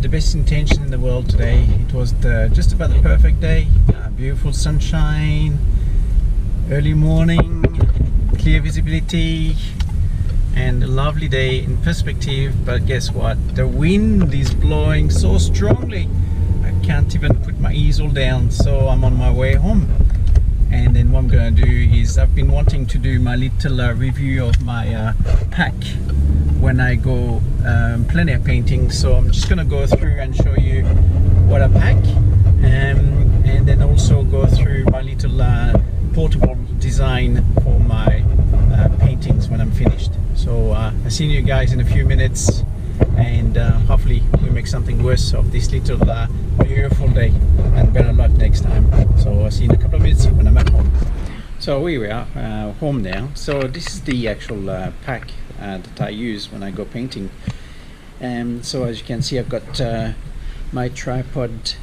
the best intention in the world today. It was just about the perfect day. Beautiful sunshine, early morning, clear visibility, and a lovely day in perspective. But guess what? The wind is blowing so strongly I can't even put my easel down, so I'm on my way home. And then what I'm going to do is, I've been wanting to do my little review of my pack when I go plein air painting, so I'm just going to go through and show you what I pack, and then also go through my little portable design for my paintings when I'm finished. So I'll see you guys in a few minutes, and hopefully we make something worse of this little beautiful day, and better luck next time. So I'll see you in a couple of minutes when I'm at home. So here we are, home now. So this is the actual pack that I use when I go painting. So as you can see, I've got my tripod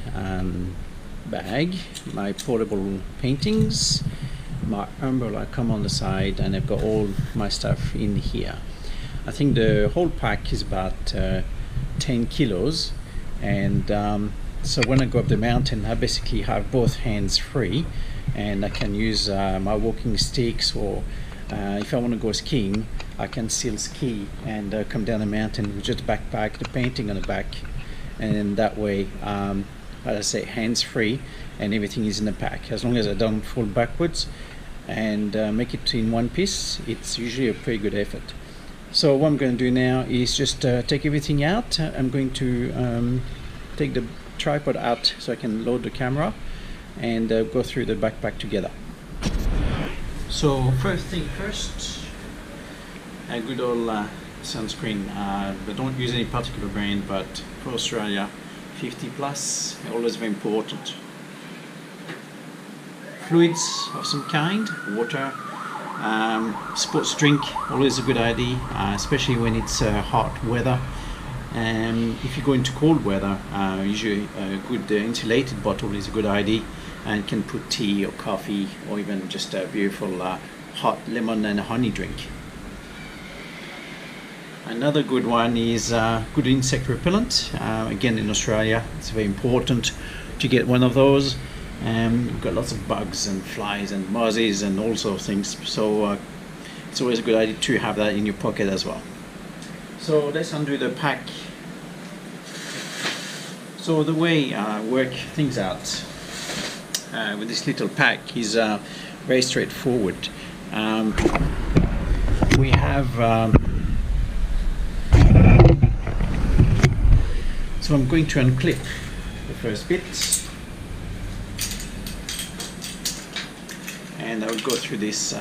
bag, my portable paintings, my umbrella come on the side, and I've got all my stuff in here. I think the whole pack is about 10 kilos, and so when I go up the mountain, I basically have both hands free, and I can use my walking sticks, or if I want to go skiing, I can still ski and come down the mountain with just a backpack, the painting on the back, and that way, as I say, hands free, and everything is in the pack. As long as I don't fall backwards and make it in one piece, it's usually a pretty good effort. So what I'm going to do now is just take everything out. I'm going to take the tripod out so I can load the camera, and go through the backpack together. So first thing first, a good old sunscreen. I don't use any particular brand, but for Australia, 50 plus, always very important. Fluids of some kind, water, sports drink, always a good idea, especially when it's hot weather. If you go into cold weather, usually a good insulated bottle is a good idea, and can put tea or coffee, or even just a beautiful hot lemon and honey drink. Another good one is good insect repellent. Again, in Australia, it's very important to get one of those. You've got lots of bugs and flies and mozzies and all sorts of things, so it's always a good idea to have that in your pocket as well. So let's undo the pack. So the way I work things out with this little pack is very straightforward. We have so I'm going to unclip the first bit, and I will go through this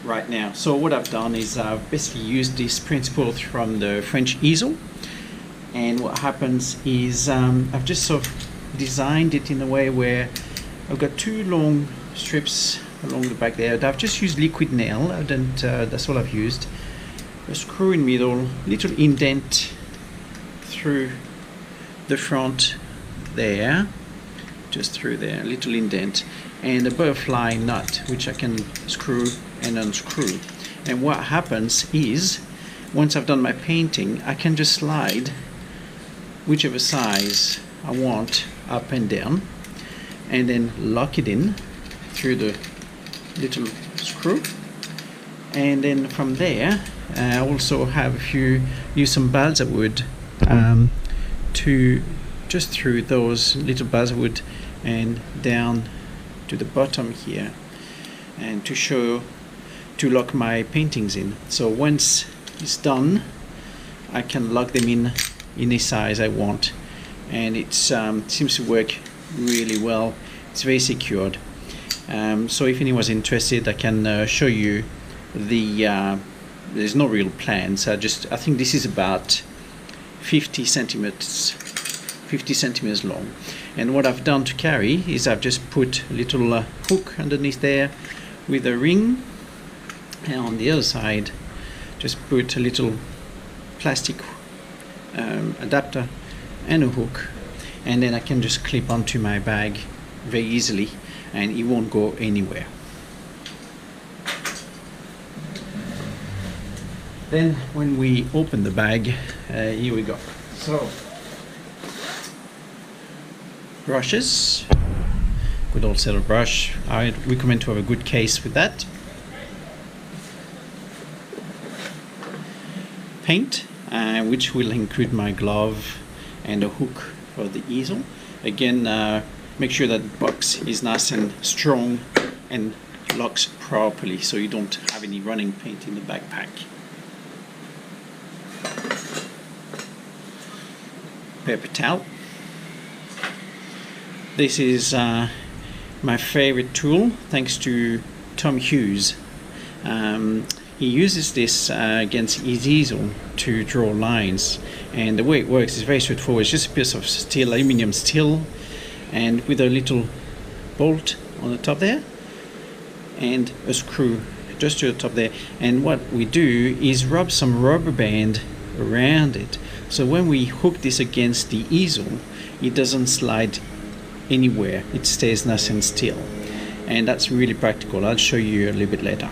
right now. So what I've done is I've basically used this principle from the French easel, and what happens is I've just sort of designed it in a way where I've got two long strips along the back there. I've just used liquid nail, that's all I've used. A screw in middle, little indent through the front there, just through there, little indent, and a butterfly nut which I can screw and unscrew. And what happens is, once I've done my painting, I can just slide whichever size I want up and down, and then lock it in through the little screw. And then from there, I also have use some balsa wood to just through those little balsa wood and down to the bottom here, and to lock my paintings in. So once it's done, I can lock them in any size I want, and it seems to work really well. It's very secured. So if anyone's interested, I can show you the there's no real plans. I think this is about 50 centimeters long, and what I've done to carry is I've just put a little hook underneath there with a ring, and on the other side just put a little plastic adapter and a hook, and then I can just clip onto my bag very easily, and it won't go anywhere. Then when we open the bag, here we go. So brushes, good old set of brush. I recommend to have a good case with that. Paint, which will include my glove and a hook for the easel. Again, make sure that the box is nice and strong and locks properly so you don't have any running paint in the backpack. Paper towel. This is my favorite tool, thanks to Tom Hughes. He uses this against his easel to draw lines, and the way it works is very straightforward. It's just a piece of steel, aluminium steel, and with a little bolt on the top there and a screw just to the top there. And what we do is rub some rubber band around it, so when we hook this against the easel, it doesn't slide anywhere, it stays nice and still, and that's really practical. I'll show you a little bit later.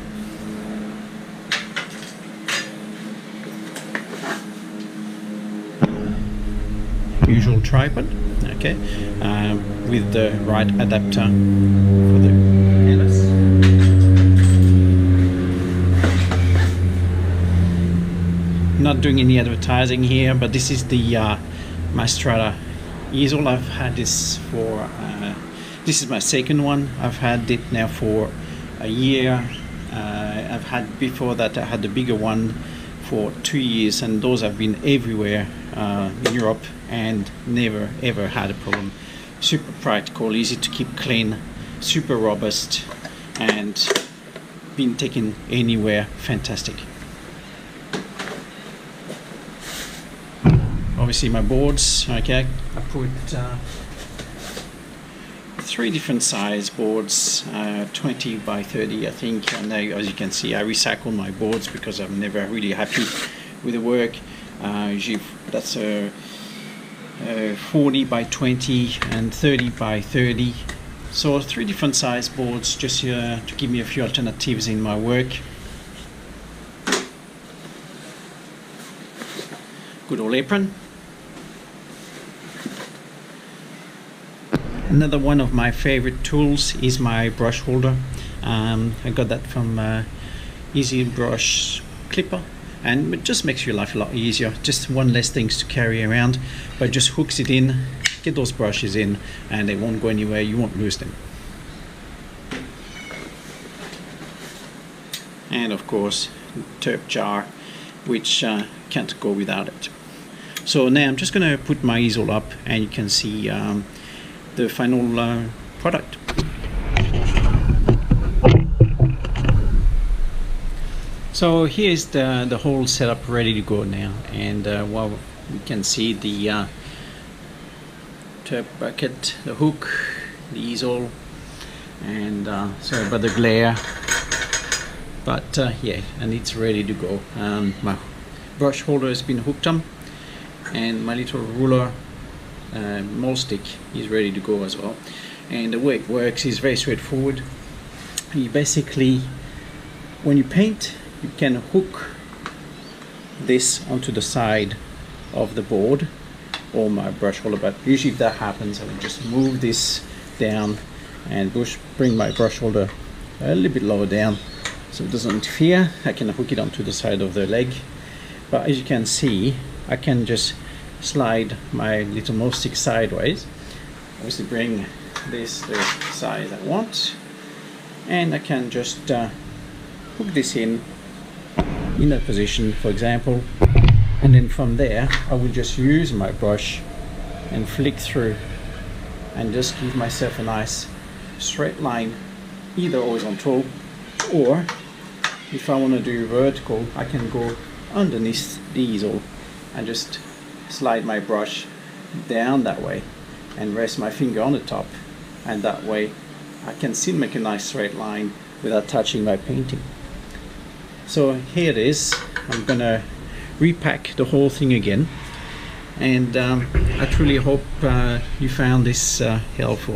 Usual tripod, okay, with the right adapter for the handles. Not doing any advertising here, but this is the my Strata easel. I've had this for this is my second one. I've had it now for a year. I've had before that, I had the bigger one for 2 years, and those have been everywhere in Europe and never ever had a problem. Super practical, easy to keep clean, super robust, and been taken anywhere. Fantastic. Obviously my boards, okay, I put 3 different size boards, 20 by 30 I think, and now, as you can see, I recycle my boards because I'm never really happy with the work. That's a 40 by 20 and 30 by 30, so 3 different size boards just to give me a few alternatives in my work. Good old apron. Another one of my favorite tools is my brush holder. I got that from Easy Brush Clipper, and it just makes your life a lot easier. Just one less things to carry around, but just hooks it in, get those brushes in, and they won't go anywhere, you won't lose them. And of course, turp jar, which can't go without it. So now I'm just going to put my easel up, and you can see the final product. So here's the whole setup ready to go now, and well, you can see the turp bucket, the hook, the easel, and sorry about the glare, but yeah, and it's ready to go. My brush holder has been hooked on, and my little ruler mold stick is ready to go as well. And the way it works is very straightforward. You basically, when you paint, you can hook this onto the side of the board or my brush holder, but usually if that happens, I will just move this down and bring my brush holder a little bit lower down so it doesn't interfere. I can hook it onto the side of the leg, but as you can see, I can just slide my little mold stick sideways, obviously bring this the size I want, and I can just hook this in that position, for example, and then from there I will just use my brush and flick through and just give myself a nice straight line, either horizontal, or if I want to do vertical, I can go underneath the easel and just slide my brush down that way and rest my finger on the top, and that way I can still make a nice straight line without touching my painting. So here it is. I'm gonna repack the whole thing again, and I truly hope you found this helpful.